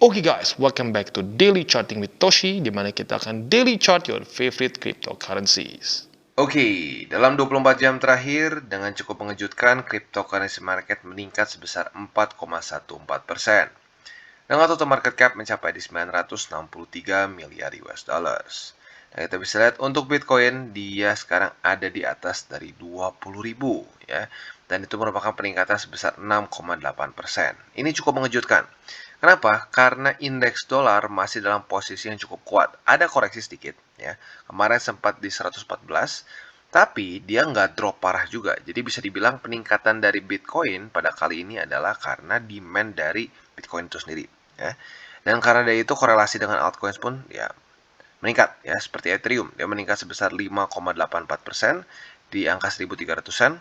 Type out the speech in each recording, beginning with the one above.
Oke guys, welcome back to Daily Charting with Toshi, di mana kita akan daily chart your favorite cryptocurrencies. Oke, dalam 24 jam terakhir, dengan cukup mengejutkan, cryptocurrency market meningkat sebesar 4,14%. Dengan total market cap mencapai di 963 miliar US dollars. Nah, kita bisa lihat untuk Bitcoin, dia sekarang ada di atas dari 20.000 ya. Dan itu merupakan peningkatan sebesar 6,8%. Ini cukup mengejutkan. Kenapa? Karena indeks dolar masih dalam posisi yang cukup kuat. Ada koreksi sedikit ya. Kemarin sempat di 114, tapi dia nggak drop parah juga. Jadi bisa dibilang peningkatan dari Bitcoin pada kali ini adalah karena demand dari Bitcoin itu sendiri ya. Dan karena dari itu korelasi dengan altcoins pun ya meningkat ya, seperti Ethereum dia meningkat sebesar 5,84% di angka 1.300-an.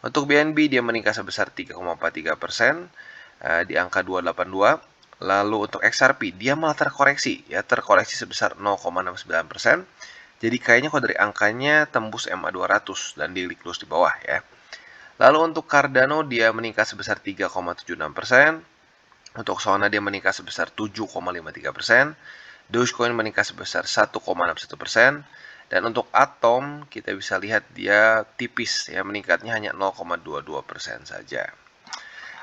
Untuk BNB dia meningkat sebesar 3,43% di angka 282. Lalu untuk XRP dia malah terkoreksi sebesar 0,69%. Jadi kayaknya kalau dari angkanya tembus MA 200 dan daily close di bawah ya. Lalu untuk Cardano dia meningkat sebesar 3,76%. Untuk Solana dia meningkat sebesar 7,53%. Dogecoin meningkat sebesar 1,61%. Dan untuk Atom kita bisa lihat dia tipis ya, meningkatnya hanya 0,22% saja.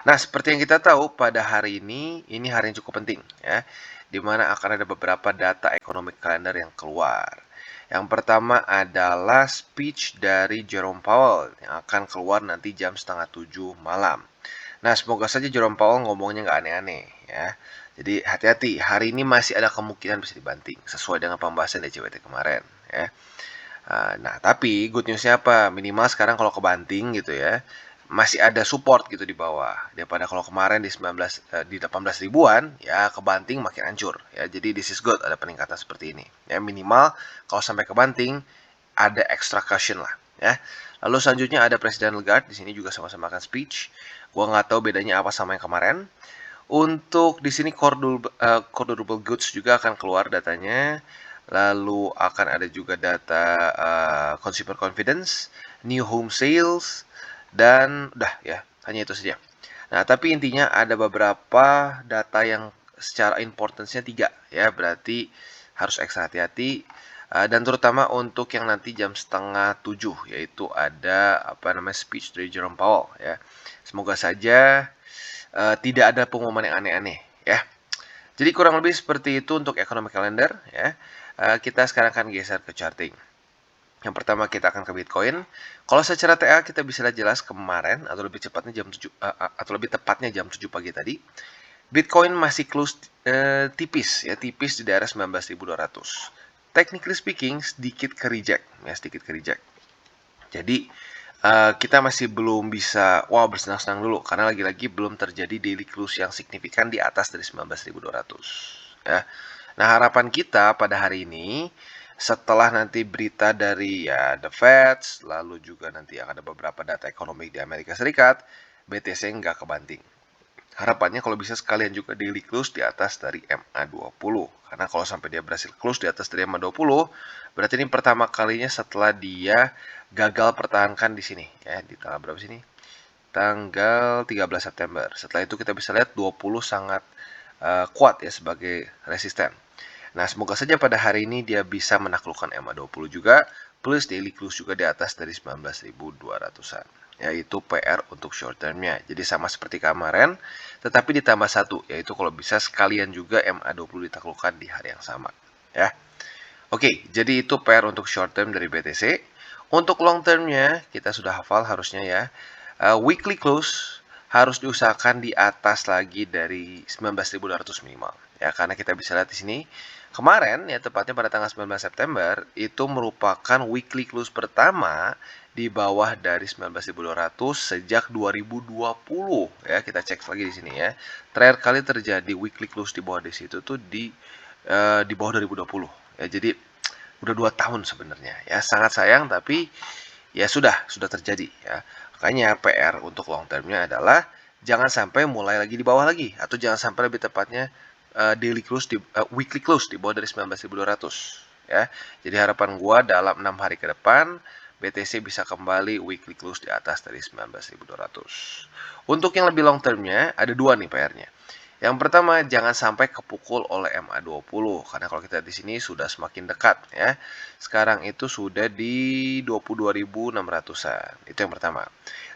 Nah, seperti yang kita tahu pada hari ini hari yang cukup penting ya, di mana akan ada beberapa data economic calendar yang keluar. Yang pertama adalah speech dari Jerome Powell yang akan keluar nanti jam 6:30 malam. Nah, semoga saja Jerome Powell ngomongnya nggak aneh-aneh ya. Jadi hati-hati, hari ini masih ada kemungkinan bisa dibanting sesuai dengan pembahasan DCWT kemarin ya. Nah, tapi good newsnya apa? Minimal sekarang kalau kebanting gitu ya, masih ada support gitu di bawah. Daripada kalau kemarin di 18 ribuan, ya kebanting makin hancur ya. Jadi this is good, ada peningkatan seperti ini. Ya minimal kalau sampai kebanting ada extra cushion lah ya. Lalu selanjutnya ada Presiden Lagarde, di sini juga sama-sama akan speech. Gua nggak tahu bedanya apa sama yang kemarin. Untuk di sini core durable goods juga akan keluar datanya. Lalu akan ada juga data consumer confidence, new home sales, dan udah ya, hanya itu saja. Nah, tapi intinya ada beberapa data yang secara importance-nya 3 ya, berarti harus ekstra hati-hati. Dan terutama untuk yang nanti jam 6:30 yaitu ada speech dari Jerome Powell ya. Semoga saja tidak ada pengumuman yang aneh-aneh ya. Jadi kurang lebih seperti itu untuk economic calendar ya. Kita sekarang akan geser ke charting. Yang pertama kita akan ke Bitcoin. Kalau secara TA kita bisa lihat jelas kemarin atau lebih cepatnya jam 7 atau lebih tepatnya jam 7 pagi tadi. Bitcoin masih close tipis ya, tipis di daerah 19.200. Technically speaking sedikit ke reject ya, sedikit ke reject. Jadi kita masih belum bisa bersenang-senang dulu karena lagi-lagi belum terjadi daily close yang signifikan di atas dari 19.200 ya. Nah, harapan kita pada hari ini setelah nanti berita dari ya The Fed, lalu juga nanti akan ada beberapa data ekonomi di Amerika Serikat, BTC nggak kebanting. Harapannya kalau bisa sekalian juga daily close di atas dari MA20. Karena kalau sampai dia berhasil close di atas dari MA20, berarti ini pertama kalinya setelah dia gagal pertahankan di sini ya, di tanggal berapa sini? Tanggal 13 September. Setelah itu kita bisa lihat 20 sangat kuat ya sebagai resisten. Nah, semoga saja pada hari ini dia bisa menaklukkan MA20 juga, plus daily close juga di atas dari 19.200-an. Yaitu PR untuk short termnya. Jadi sama seperti kemarin, tetapi ditambah satu, yaitu kalau bisa sekalian juga MA20 ditaklukkan di hari yang sama. Ya. Oke, jadi itu PR untuk short term dari BTC. Untuk long termnya, kita sudah hafal harusnya ya. Weekly close harus diusahakan di atas lagi dari 19.200 minimal. Ya, karena kita bisa lihat di sini. Kemarin ya tepatnya pada tanggal 19 September itu merupakan weekly close pertama di bawah dari 19.200 sejak 2020 ya. Kita cek lagi di sini ya. Terakhir kali terjadi weekly close di bawah di situ tuh di bawah 2020 ya. Jadi udah 2 tahun sebenarnya ya. Sangat sayang tapi ya sudah terjadi ya. Makanya PR untuk long termnya adalah jangan sampai mulai lagi di bawah lagi, atau jangan sampai lebih tepatnya daily close weekly close di bawah dari 19.200 ya. Jadi harapan gua dalam 6 hari ke depan BTC bisa kembali weekly close di atas dari 19.200. Untuk yang lebih long termnya ada dua nih PR-nya. Yang pertama, jangan sampai kepukul oleh MA20 karena kalau kita di sini sudah semakin dekat ya. Sekarang itu sudah di 22.600-an. Itu yang pertama.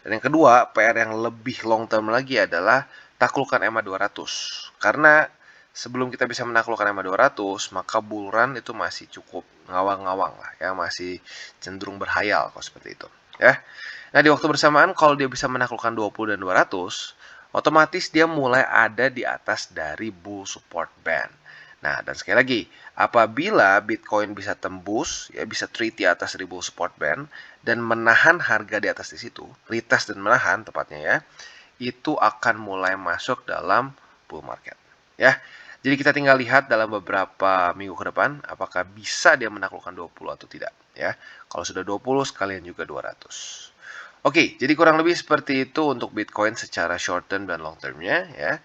Dan yang kedua, PR yang lebih long term lagi adalah taklukkan MA200. Karena sebelum kita bisa menaklukkan MA200, maka bull run itu masih cukup ngawang-ngawang lah ya, masih cenderung berhayal kalau seperti itu ya. Nah, di waktu bersamaan kalau dia bisa menaklukkan 20 dan 200, otomatis dia mulai ada di atas dari bull support band. Nah, dan sekali lagi, apabila Bitcoin bisa tembus, ya bisa trade di atas dari bull support band dan menahan harga di atas di situ, retest dan menahan tepatnya ya, itu akan mulai masuk dalam bull market. Ya. Jadi kita tinggal lihat dalam beberapa minggu ke depan apakah bisa dia menaklukkan 20 atau tidak ya. Kalau sudah 20 sekalian juga 200. Oke, jadi kurang lebih seperti itu untuk Bitcoin secara short term dan long termnya ya.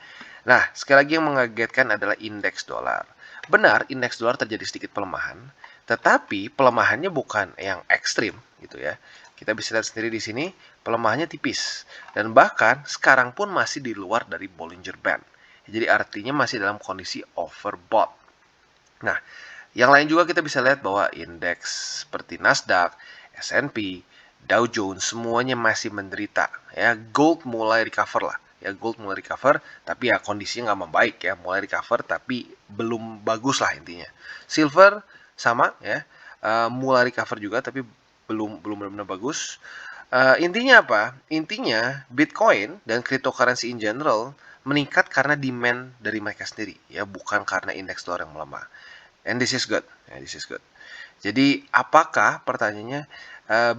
Nah, sekali lagi yang mengagetkan adalah indeks dolar. Benar, indeks dolar terjadi sedikit pelemahan, tetapi pelemahannya bukan yang ekstrim gitu ya. Kita bisa lihat sendiri di sini, pelemahannya tipis. Dan bahkan sekarang pun masih di luar dari Bollinger Band. Jadi artinya masih dalam kondisi overbought. Nah, yang lain juga kita bisa lihat bahwa indeks seperti Nasdaq, S&P, Dow Jones semuanya masih menderita ya. Gold mulai recover lah ya, gold mulai recover tapi ya kondisinya nggak membaik ya, mulai recover tapi belum bagus lah intinya. Silver sama ya, mulai recover juga tapi belum benar-benar bagus. Intinya apa? Intinya Bitcoin dan cryptocurrency in general meningkat karena demand dari mereka sendiri ya, bukan karena indeks dolar yang melemah. And this is good. Ya, this is good. Jadi, apakah pertanyaannya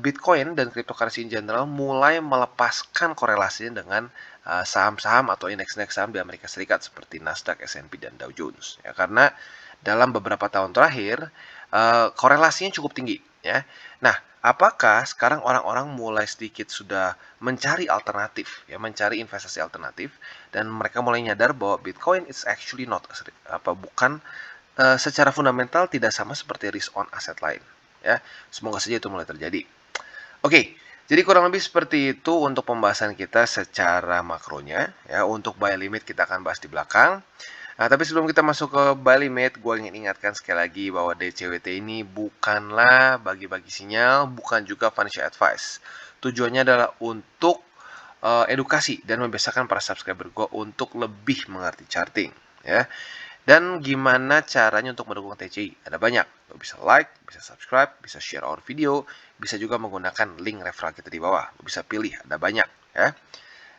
Bitcoin dan cryptocurrency in general mulai melepaskan korelasinya dengan saham-saham atau indeks-indeks saham di Amerika Serikat seperti Nasdaq, S&P dan Dow Jones ya, karena dalam beberapa tahun terakhir korelasinya cukup tinggi ya. Nah, apakah sekarang orang-orang mulai sedikit sudah mencari alternatif ya, mencari investasi alternatif dan mereka mulai nyadar bahwa Bitcoin is actually not bukan secara fundamental tidak sama seperti risk on aset lain ya. Semoga saja itu mulai terjadi. Oke, jadi kurang lebih seperti itu untuk pembahasan kita secara makronya ya. Untuk buy limit kita akan bahas di belakang. Nah, tapi sebelum kita masuk ke buy limit, gue ingin ingatkan sekali lagi bahwa DCWT ini bukanlah bagi-bagi sinyal, bukan juga financial advice. Tujuannya adalah untuk edukasi dan membiasakan para subscriber gue untuk lebih mengerti charting ya. Dan gimana caranya untuk mendukung TCI? Ada banyak. Lo bisa like, bisa subscribe, bisa share our video, bisa juga menggunakan link referral kita di bawah. Lo bisa pilih, ada banyak ya.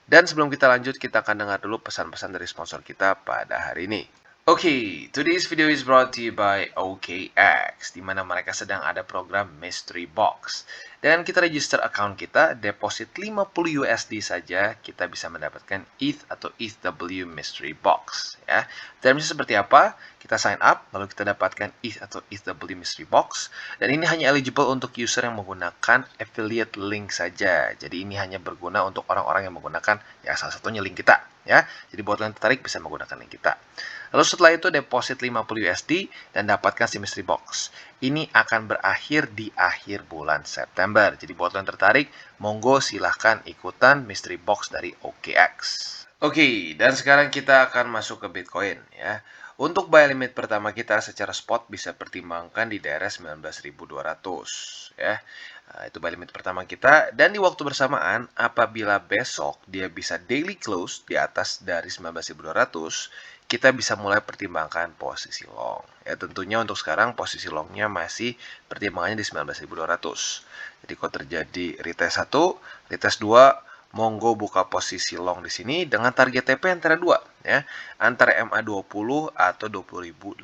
Dan sebelum kita lanjut, kita akan dengar dulu pesan-pesan dari sponsor kita pada hari ini. Oke, today's video is brought to you by OKX, di mana mereka sedang ada program Mystery Box. Dan kita register account kita, deposit 50 USD saja, kita bisa mendapatkan ETH atau ETHW Mystery Box. Ya. Termnya seperti apa? Kita sign up, lalu kita dapatkan ETH atau ETHW Mystery Box. Dan ini hanya eligible untuk user yang menggunakan affiliate link saja. Jadi ini hanya berguna untuk orang-orang yang menggunakan ya salah satunya link kita. Ya. Jadi buat kalian tertarik bisa menggunakan link kita. Lalu setelah itu deposit 50 USD dan dapatkan si mystery box. Ini akan berakhir di akhir bulan September. Jadi buat kalian tertarik, monggo silahkan ikutan mystery box dari OKX. Oke, dan sekarang kita akan masuk ke Bitcoin ya. Untuk buy limit pertama kita secara spot bisa pertimbangkan di daerah 19.200 ya. Nah, itu buy limit pertama kita, dan di waktu bersamaan apabila besok dia bisa daily close di atas dari 19.200, kita bisa mulai pertimbangkan posisi long. Ya, tentunya untuk sekarang posisi longnya masih pertimbangannya di 19.200. Jadi kalau terjadi retest 1, retest 2, monggo buka posisi long di sini dengan target TP antara 2 ya, antara MA20 atau 20.800.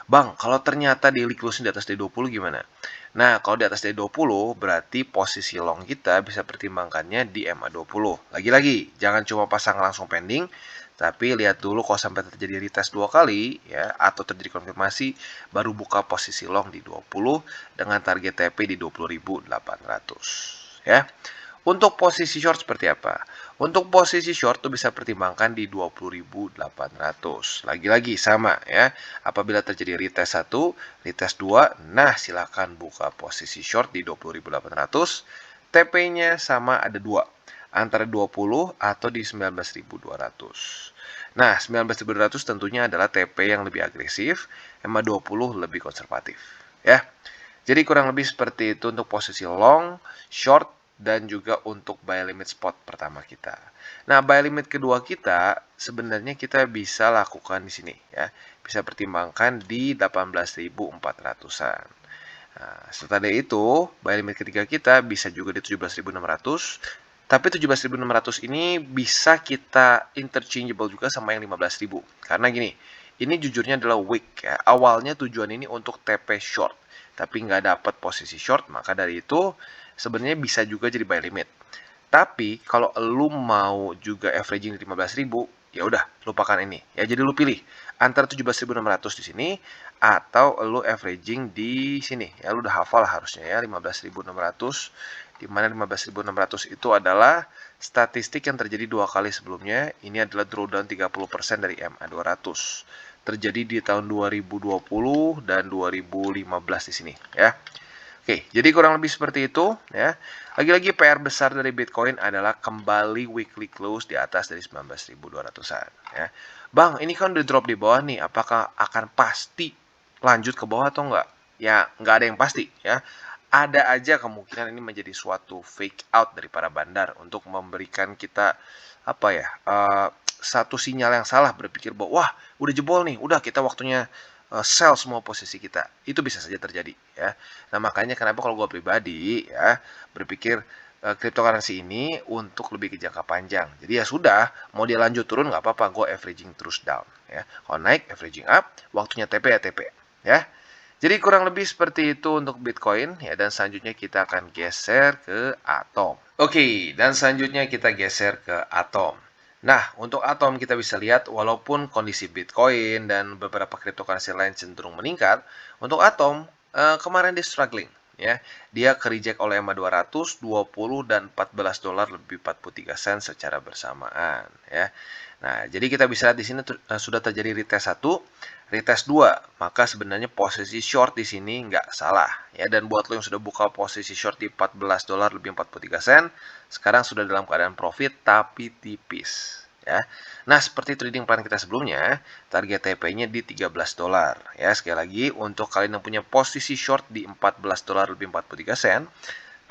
Bang, kalau ternyata daily closing di atas D20 gimana? Nah, kalau di atas D20 berarti posisi long kita bisa pertimbangkannya di MA20. Lagi-lagi, jangan cuma pasang langsung pending, tapi lihat dulu kalau sampai terjadi retest 2 kali ya, atau terjadi konfirmasi, baru buka posisi long di 20 dengan target TP di 20.800 ya. Untuk posisi short seperti apa? Untuk posisi short tuh bisa pertimbangkan di 20.800. Lagi-lagi sama ya. Apabila terjadi retest 1, retest 2, nah silakan buka posisi short di 20.800. TP-nya sama ada 2, antara 20 atau di 19.200. Nah, 19.200 tentunya adalah TP yang lebih agresif, EMA 20 lebih konservatif. Ya, jadi kurang lebih seperti itu untuk posisi long, short, dan juga untuk buy limit spot pertama kita. Nah, buy limit kedua kita sebenarnya kita bisa lakukan di sini ya. Bisa pertimbangkan di 18.400-an. Nah, setelah itu, buy limit ketiga kita bisa juga di 17.600. Tapi 17.600 ini bisa kita interchangeable juga sama yang 15.000. Karena gini, ini jujurnya adalah wick ya. Awalnya tujuan ini untuk TP short, tapi nggak dapat posisi short, maka dari itu sebenarnya bisa juga jadi buy limit. Tapi kalau lu mau juga averaging di 15.000, ya udah lupakan ini. Ya jadi lu pilih antara 17.600 di sini atau lu averaging di sini. Ya lu udah hafal harusnya ya 15.600, di mana 15.600 itu adalah statistik yang terjadi 2 kali sebelumnya. Ini adalah drawdown 30% dari MA200. Terjadi di tahun 2020 dan 2015 di sini ya. Oke, jadi kurang lebih seperti itu ya. Lagi-lagi PR besar dari Bitcoin adalah kembali weekly close di atas dari 19.200-an ya. Bang, ini kan udah drop di bawah nih, apakah akan pasti lanjut ke bawah atau enggak? Ya, nggak ada yang pasti ya. Ada aja kemungkinan ini menjadi suatu fake out dari para bandar untuk memberikan kita apa ya, satu sinyal yang salah berpikir bahwa wah udah jebol nih, udah kita waktunya sell semua posisi kita. Itu bisa saja terjadi ya. Nah, makanya kenapa kalau gue pribadi ya berpikir cryptocurrency ini untuk lebih ke jangka panjang. Jadi ya sudah, mau dia lanjut turun nggak apa-apa, gue averaging terus down ya. Kalau naik averaging up, waktunya TP ya TP ya. Jadi kurang lebih seperti itu untuk Bitcoin ya, dan selanjutnya kita akan geser ke Atom. Oke, dan selanjutnya kita geser ke Atom. Nah, untuk Atom kita bisa lihat walaupun kondisi Bitcoin dan beberapa cryptocurrency lain cenderung meningkat, untuk Atom kemarin dia struggling ya. Dia ke-reject oleh EMA 200, 20 dan 14 dolar lebih 43 sen secara bersamaan ya. Nah, jadi kita bisa lihat di sini sudah terjadi retest 1, retest 2, maka sebenarnya posisi short di sini nggak salah ya. Dan buat lo yang sudah buka posisi short di 14 dolar lebih 43 sen, sekarang sudah dalam keadaan profit tapi tipis ya. Nah, seperti trading plan kita sebelumnya, target TP-nya di 13 dolar ya. Sekali lagi, untuk kalian yang punya posisi short di 14 dolar lebih 43 sen,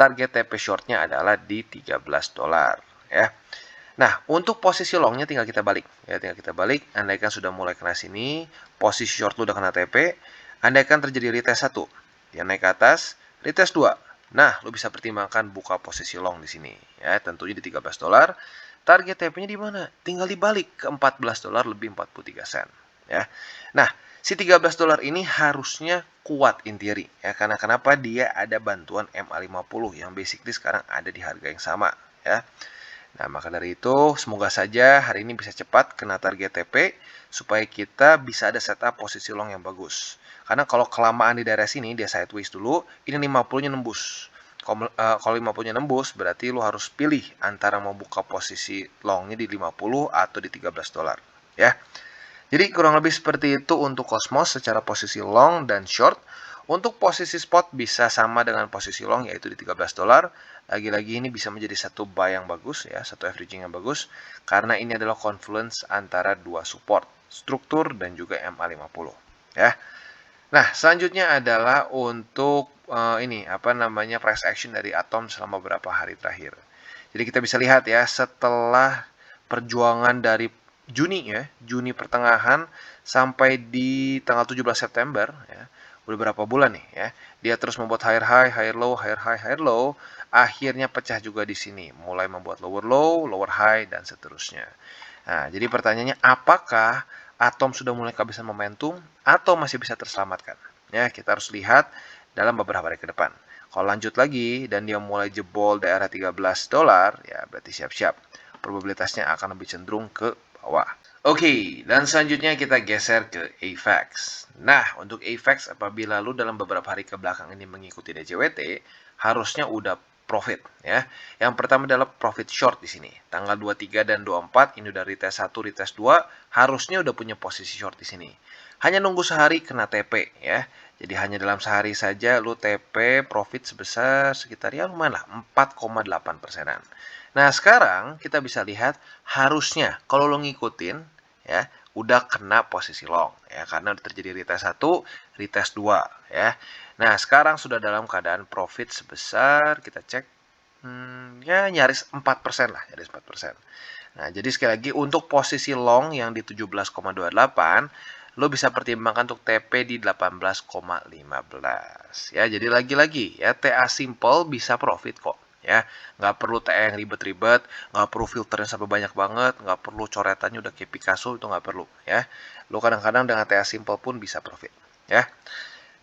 target TP shortnya adalah di 13 dolar ya. Nah, untuk posisi longnya tinggal kita balik. Ya, tinggal kita balik. Andaikan sudah mulai kena sini, posisi short lu udah kena TP. Andaikan terjadi retest 1, dia naik ke atas, retest 2. Nah, lu bisa pertimbangkan buka posisi long di sini. Ya, tentunya di 13 dolar. Target TP-nya di mana? Tinggal dibalik ke 14 dolar lebih 43 sen. Ya. Nah, si 13 dolar ini harusnya kuat in theory. Ya, karena kenapa? Dia ada bantuan MA50 yang basically sekarang ada di harga yang sama. Ya. Nah, maka dari itu, semoga saja hari ini bisa cepat kena target TP, supaya kita bisa ada setup posisi long yang bagus. Karena kalau kelamaan di daerah sini, dia sideways dulu, ini 50-nya nembus. Kalau 50-nya nembus, berarti lo harus pilih antara mau buka posisi longnya di 50 atau di 13 dolar. Ya. Jadi kurang lebih seperti itu untuk Cosmos secara posisi long dan short. Untuk posisi spot bisa sama dengan posisi long, yaitu di 13 dolar. Lagi-lagi ini bisa menjadi satu buy yang bagus ya, satu averaging yang bagus, karena ini adalah confluence antara dua support, struktur dan juga MA50 ya. Nah, selanjutnya adalah untuk ini apa namanya price action dari Atom selama beberapa hari terakhir. Jadi kita bisa lihat ya, setelah perjuangan dari Juni ya, Juni pertengahan sampai di tanggal 17 September ya, udah berapa bulan nih ya. Dia terus membuat higher high, higher low, higher high, higher low, akhirnya pecah juga di sini, mulai membuat lower low, lower high dan seterusnya. Nah, jadi pertanyaannya apakah Atom sudah mulai kehabisan momentum atau masih bisa terselamatkan? Ya, kita harus lihat dalam beberapa hari ke depan. Kalau lanjut lagi dan dia mulai jebol daerah 13 dolar, ya berarti siap-siap. Probabilitasnya akan lebih cenderung ke bawah. Oke, dan selanjutnya kita geser ke AVAX. Nah, untuk AVAX apabila lu dalam beberapa hari ke belakang ini mengikuti DJWT, harusnya udah profit ya. Yang pertama adalah profit short di sini. Tanggal 23 dan 24 ini udah retest 1, retest 2, harusnya udah punya posisi short di sini. Hanya nunggu sehari kena TP ya. Jadi hanya dalam sehari saja lu TP profit sebesar sekitar ya lumayan lah 4,8%-an. Nah, sekarang kita bisa lihat harusnya kalau lo ngikutin ya, udah kena posisi long ya, karena udah terjadi retest 1, retest 2 ya. Nah, sekarang sudah dalam keadaan profit sebesar, kita cek, ya nyaris 4% lah, nyaris 4%. Nah, jadi sekali lagi untuk posisi long yang di 17,28, lo bisa pertimbangkan untuk TP di 18,15 ya. Jadi lagi-lagi ya, TA simple bisa profit kok ya. Nggak perlu TA yang ribet-ribet, nggak perlu filternya sampai banyak banget, nggak perlu coretannya udah kayak Picasso, itu nggak perlu ya. Lo kadang-kadang dengan TA simple pun bisa profit ya.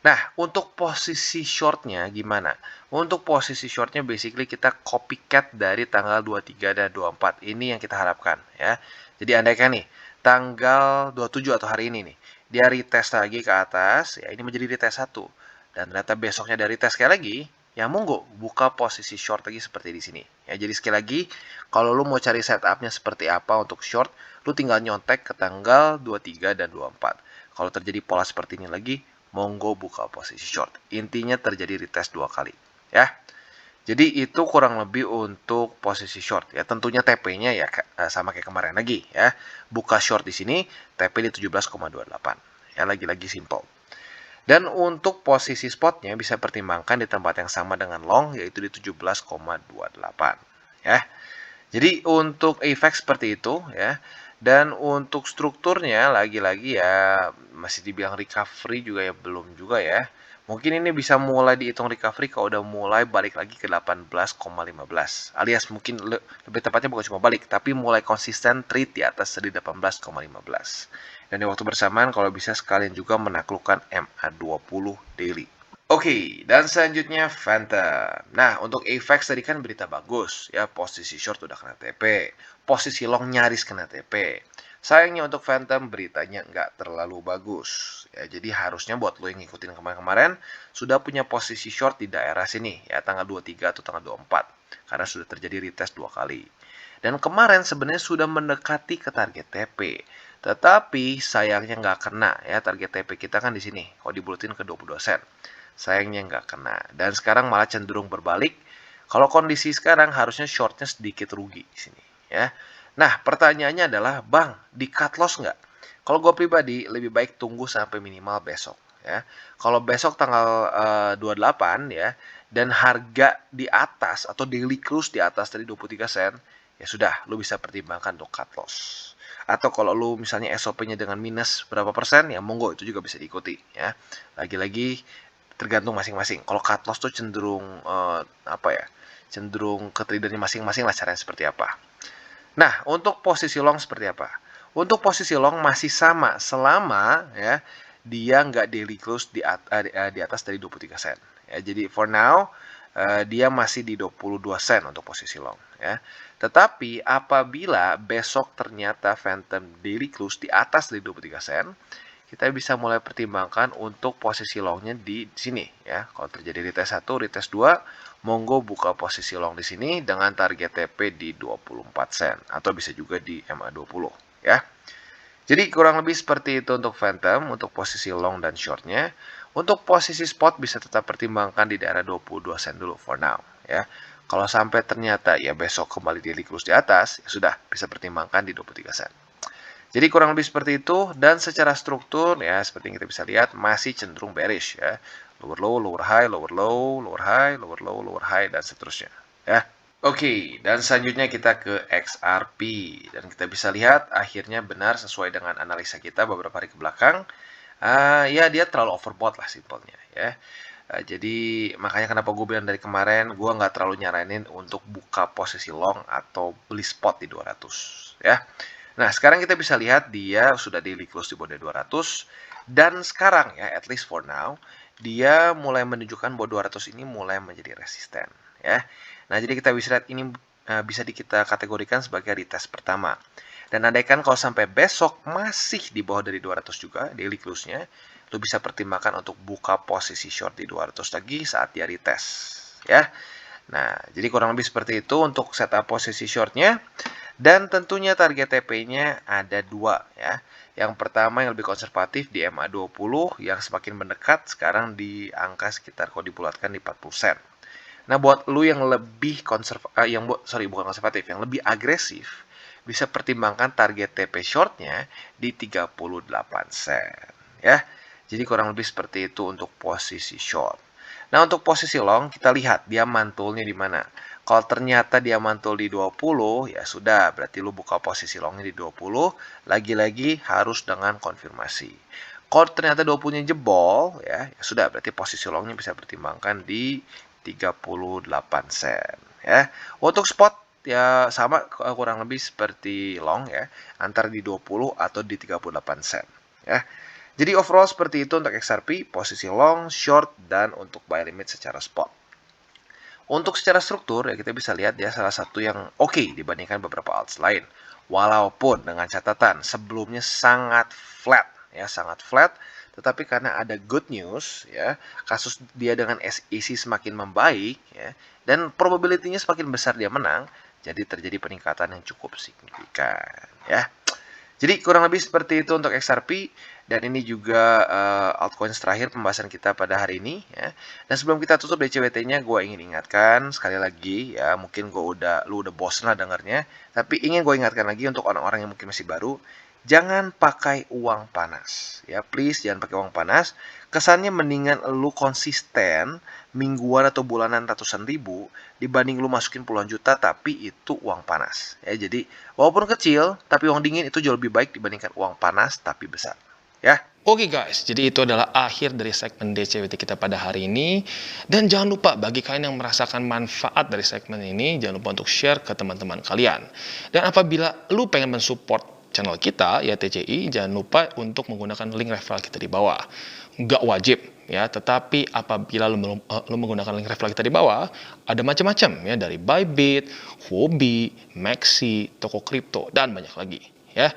Nah, untuk posisi shortnya gimana? Untuk posisi shortnya basically kita copycat dari tanggal 23 dan 24. Ini yang kita harapkan ya. Jadi andaikan nih, tanggal 27 atau hari ini nih, dia retest lagi ke atas, ya ini menjadi retest 1. Dan ternyata besoknya dari retest sekali lagi, ya monggo buka posisi short lagi seperti di sini. Ya, jadi sekali lagi, kalau lu mau cari setupnya seperti apa untuk short, lu tinggal nyontek ke tanggal 23 dan 24. Kalau terjadi pola seperti ini lagi, monggo buka posisi short. Intinya terjadi retest 2 kali ya. Jadi itu kurang lebih untuk posisi short ya. Tentunya TP-nya ya sama kayak kemarin lagi ya. Buka short di sini, TP di 17,28. Ya, lagi-lagi simple. Dan untuk posisi spotnya bisa pertimbangkan di tempat yang sama dengan long, yaitu di 17,28 ya. Jadi untuk efek seperti itu ya. Dan untuk strukturnya lagi-lagi ya masih dibilang recovery juga ya belum juga ya. Mungkin ini bisa mulai dihitung recovery kalau udah mulai balik lagi ke 18,15. Alias mungkin lebih tepatnya bukan cuma balik, tapi mulai konsisten trade di atas dari 18,15. Dan di waktu bersamaan kalau bisa sekalian juga menaklukkan MA20 daily. Oke, dan selanjutnya Phantom. Nah, untuk Apex tadi kan berita bagus ya, posisi short udah kena TP, posisi long nyaris kena TP. Sayangnya untuk Phantom beritanya nggak terlalu bagus ya, jadi harusnya buat lo yang ngikutin kemarin-kemarin sudah punya posisi short di daerah sini ya, tanggal 23 atau tanggal 24 karena sudah terjadi retest 2 kali. Dan kemarin sebenarnya sudah mendekati ke target TP. Tetapi sayangnya nggak kena ya, target TP kita kan di sini. Kalau dibulutin ke 22 sen. Sayangnya nggak kena. Dan sekarang malah cenderung berbalik. Kalau kondisi sekarang harusnya shortnya sedikit rugi di sini ya. Nah, pertanyaannya adalah, Bang, di cut loss nggak? Kalau gue pribadi lebih baik tunggu sampai minimal besok ya. Kalau besok tanggal 28 ya, dan harga di atas atau daily close di atas dari 23 sen, ya sudah, lu bisa pertimbangkan untuk cut loss. Atau kalau lu misalnya SOP-nya dengan minus berapa persen, ya monggo itu juga bisa diikuti ya. Lagi-lagi tergantung masing-masing. Kalau cut loss tuh cenderung cenderung ke tradernya masing-masing lah caranya seperti apa. Nah, untuk posisi long seperti apa? Untuk posisi long masih sama selama ya dia nggak daily close di atas dari 23 sen. Ya, jadi for now dia masih di 22 sen untuk posisi long ya. Tetapi apabila besok ternyata Phantom daily close di atas dari 23 sen, kita bisa mulai pertimbangkan untuk posisi longnya di sini ya. Kalau terjadi retest 1, retest 2, monggo buka posisi long di sini dengan target TP di 24 sen atau bisa juga di MA20 ya. Jadi kurang lebih seperti itu untuk Phantom, untuk posisi long dan shortnya. Untuk posisi spot bisa tetap pertimbangkan di daerah 22 sen dulu for now ya. Kalau sampai ternyata ya besok kembali daily close di atas, ya sudah bisa pertimbangkan di 23 sen. Jadi kurang lebih seperti itu, dan secara struktur ya seperti yang kita bisa lihat masih cenderung bearish ya. Lower low, lower high, lower low, lower high, lower low, lower high, dan seterusnya ya. Oke, dan selanjutnya kita ke XRP, dan kita bisa lihat akhirnya benar sesuai dengan analisa kita beberapa hari ke belakang. Ya dia terlalu overbought lah simpelnya ya. Jadi makanya kenapa gue bilang dari kemarin gue nggak terlalu nyaranin untuk buka posisi long atau beli spot di 200 ya. Nah, sekarang kita bisa lihat dia sudah daily close di bawah 200, dan sekarang ya, at least for now, dia mulai menunjukkan bahwa 200 ini mulai menjadi resisten ya. Nah, jadi kita bisa lihat ini bisa kita kategorikan sebagai retest pertama. Dan andaikan kalau sampai besok masih di bawah dari 200 juga daily close-nya, lu bisa pertimbangkan untuk buka posisi short di 200 lagi saat dia retest ya. Nah, jadi kurang lebih seperti itu untuk setup posisi shortnya. Dan tentunya target TP-nya ada dua ya. Yang pertama yang lebih konservatif di MA20 yang semakin mendekat sekarang di angka sekitar kalau dibulatkan di 40 sen. Nah, buat lu yang lebih bukan konservatif, yang lebih agresif, bisa pertimbangkan target TP shortnya di 38 sen. Ya, jadi kurang lebih seperti itu untuk posisi short. Nah, untuk posisi long, kita lihat dia mantulnya di mana. Kalau ternyata dia mantul di 20, ya sudah, berarti lu buka posisi longnya di 20, lagi-lagi harus dengan konfirmasi. Kalau ternyata 20-nya jebol, ya sudah, berarti posisi longnya bisa pertimbangkan di 38 sen. Ya. Untuk spot, ya sama kurang lebih seperti long ya, antara di 20 atau di 38 sen. Ya. Jadi overall seperti itu untuk XRP, posisi long, short, dan untuk buy limit secara spot. Untuk secara struktur, ya kita bisa lihat dia salah satu yang oke dibandingkan beberapa alts lain. Walaupun dengan catatan sebelumnya sangat flat, ya sangat flat. Tetapi karena ada good news, ya kasus dia dengan SEC semakin membaik, ya dan probability-nya semakin besar dia menang, jadi terjadi peningkatan yang cukup signifikan, ya. Jadi kurang lebih seperti itu untuk XRP, dan ini juga altcoins terakhir pembahasan kita pada hari ini ya. Dan sebelum kita tutup DCWT-nya, gue ingin ingatkan sekali lagi ya, mungkin lu udah bosen lah dengarnya, tapi ingin gue ingatkan lagi untuk orang-orang yang mungkin masih baru, jangan pakai uang panas ya, please jangan pakai uang panas. Kesannya mendingan lu konsisten mingguan atau bulanan ratusan ribu dibanding lu masukin puluhan juta tapi itu uang panas ya. Jadi walaupun kecil tapi uang dingin itu jauh lebih baik dibandingkan uang panas tapi besar ya. Oke guys, jadi itu adalah akhir dari segmen DCWT kita pada hari ini. Dan jangan lupa bagi kalian yang merasakan manfaat dari segmen ini, jangan lupa untuk share ke teman-teman kalian. Dan apabila lu pengen mensupport channel kita, ya TCI, jangan lupa untuk menggunakan link referral kita di bawah. Nggak wajib, ya, tetapi apabila lu menggunakan link referral kita di bawah, ada macam-macam, ya, dari Bybit, Huobi, Maxi, toko kripto, dan banyak lagi, ya.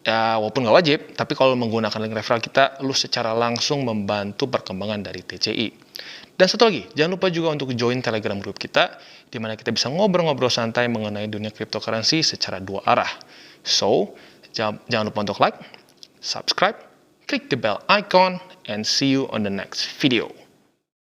Ya, walaupun nggak wajib, tapi kalau menggunakan link referral kita, lu secara langsung membantu perkembangan dari TCI. Dan satu lagi, jangan lupa juga untuk join Telegram group kita, di mana kita bisa ngobrol-ngobrol santai mengenai dunia cryptocurrency secara dua arah. So, jangan lupa untuk like, subscribe, klik the bell icon, and see you on the next video.